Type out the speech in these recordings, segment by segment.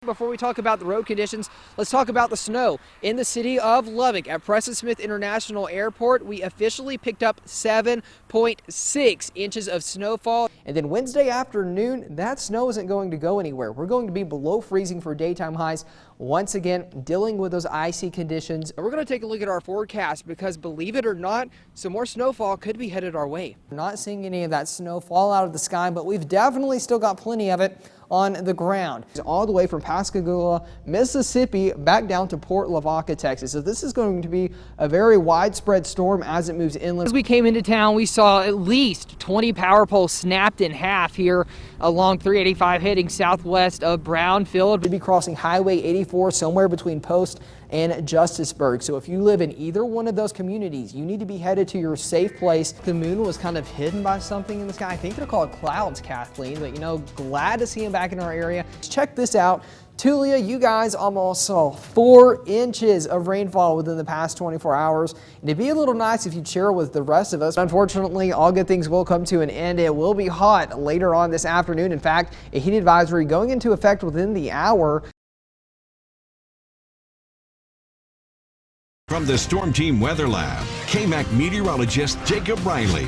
Before we talk about the road conditions, let's talk about the snow. In the city of Lubbock at Preston Smith International Airport, we officially picked up 7.6 inches of snowfall. And then Wednesday afternoon, that snow isn't going to go anywhere. We're going to be below freezing for daytime highs. Once again, dealing with those icy conditions. We're going to take a look at our forecast because, believe it or not, some more snowfall could be headed our way. We're not seeing any of that snow fall out of the sky, but we've definitely still got plenty of it on the ground. All the way from Pascagoula, Mississippi, back down to Port Lavaca, Texas. So this is going to be a very widespread storm as it moves inland. As we came into town, we saw at least 20 power poles snapped in half here along 385 heading southwest of Brownfield. We'll be crossing Highway 84 somewhere between Post and Justisburg. So if you live in either one of those communities, you need to be headed to your safe place. The moon was kind of hidden by something in the sky. I think they're called clouds, Kathleen, but glad to see him back in our area. Check this out. Tulia, you guys almost saw 4 inches of rainfall within the past 24 hours. And it'd be a little nice if you'd share with the rest of us. Unfortunately, all good things will come to an end. It will be hot later on this afternoon. In fact, a heat advisory going into effect within the hour. From the Storm Team Weather Lab, KAMC meteorologist Jacob Riley.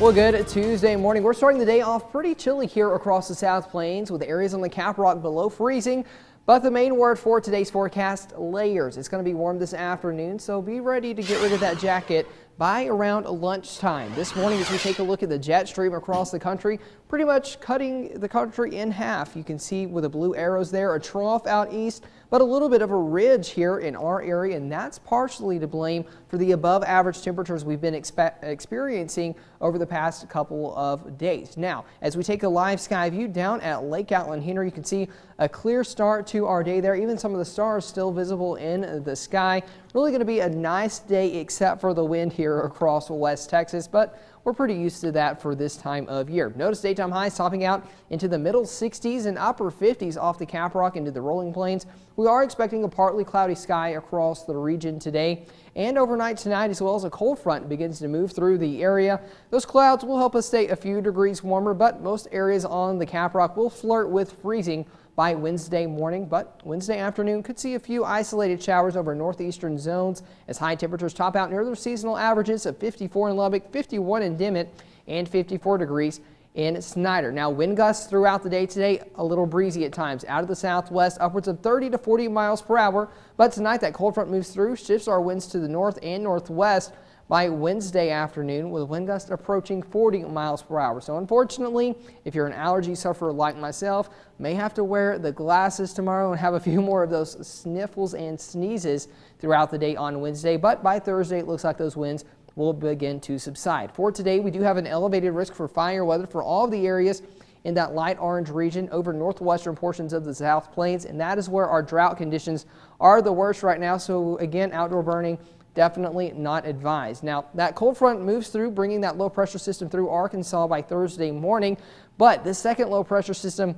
Well, good Tuesday morning. We're starting the day off pretty chilly here across the South Plains with areas on the Caprock below freezing. But the main word for today's forecast, layers. It's going to be warm this afternoon, so be ready to get rid of that jacket by around lunchtime. This morning, as we take a look at the jet stream across the country, pretty much cutting the country in half. You can see with the blue arrows there, a trough out east, but a little bit of a ridge here in our area, and that's partially to blame for the above average temperatures we've been experiencing over the past couple of days. Now, as we take a live sky view down at Lake Outland Henry, you can see a clear start to our day there. Even some of the stars still visible in the sky. Really going to be a nice day except for the wind here across West Texas, but we're pretty used to that for this time of year. Notice daytime highs topping out into the middle 60s and upper 50s off the Caprock into the rolling plains. We are expecting a partly cloudy sky across the region today and overnight tonight, as well as a cold front begins to move through the area. Those clouds will help us stay a few degrees warmer, but most areas on the Caprock will flirt with freezing by Wednesday morning, but Wednesday afternoon could see a few isolated showers over northeastern zones as high temperatures top out near their seasonal averages of 54 in Lubbock, 51 in Dimmitt, and 54 degrees in Snyder. Now, wind gusts throughout the day today, a little breezy at times out of the southwest, upwards of 30 to 40 miles per hour. But tonight, that cold front moves through, shifts our winds to the north and northwest by Wednesday afternoon, with wind gusts approaching 40 miles per hour. So unfortunately, if you're an allergy sufferer like myself, may have to wear the glasses tomorrow and have a few more of those sniffles and sneezes throughout the day on Wednesday. But by Thursday, it looks like those winds will begin to subside. For today, we do have an elevated risk for fire weather for all of the areas in that light orange region over northwestern portions of the South Plains, and that is where our drought conditions are the worst right now. So again, outdoor burning definitely not advised. Now, that cold front moves through, bringing that low pressure system through Arkansas by Thursday morning, but this second low pressure system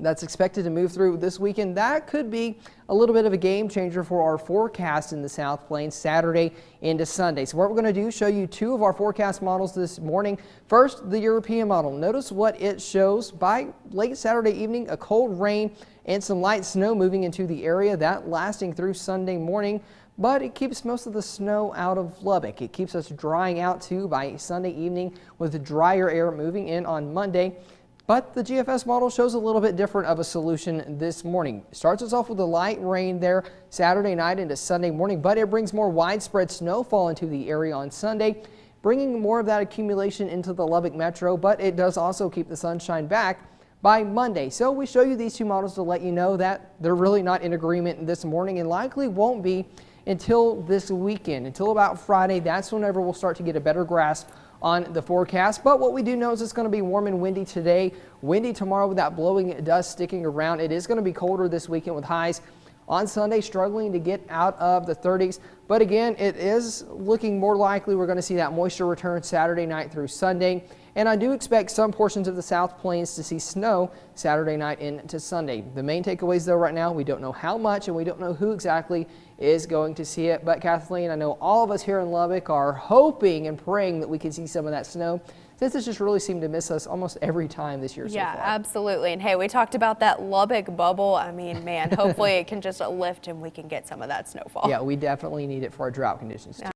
that's expected to move through this weekend, that could be a little bit of a game changer for our forecast in the South Plains Saturday into Sunday. So what we're going to do, show you 2 of our forecast models this morning. First, the European model. Notice what it shows. By late Saturday evening, a cold rain and some light snow moving into the area, that lasting through Sunday morning. But it keeps most of the snow out of Lubbock. It keeps us drying out too by Sunday evening with drier air moving in on Monday. But the GFS model shows a little bit different of a solution this morning. Starts us off with a light rain there Saturday night into Sunday morning, but it brings more widespread snowfall into the area on Sunday, bringing more of that accumulation into the Lubbock metro, but it does also keep the sunshine back by Monday. So we show you these 2 models to let you know that they're really not in agreement this morning and likely won't be until this weekend, until about Friday. That's whenever we'll start to get a better grasp on the forecast. But what we do know is it's going to be warm and windy today, windy tomorrow with that blowing dust sticking around. It is going to be colder this weekend with highs on Sunday struggling to get out of the 30s. But again, it is looking more likely we're going to see that moisture return Saturday night through Sunday. And I do expect some portions of the South Plains to see snow Saturday night into Sunday. The main takeaways though right now, we don't know how much and we don't know who exactly is going to see it. But Kathleen, I know all of us here in Lubbock are hoping and praying that we can see some of that snow Texas just really seemed to miss us almost every time this year so far. Yeah, absolutely. And hey, we talked about that Lubbock bubble. I mean, man, hopefully it can just lift and we can get some of that snowfall. Yeah, we definitely need it for our drought conditions too.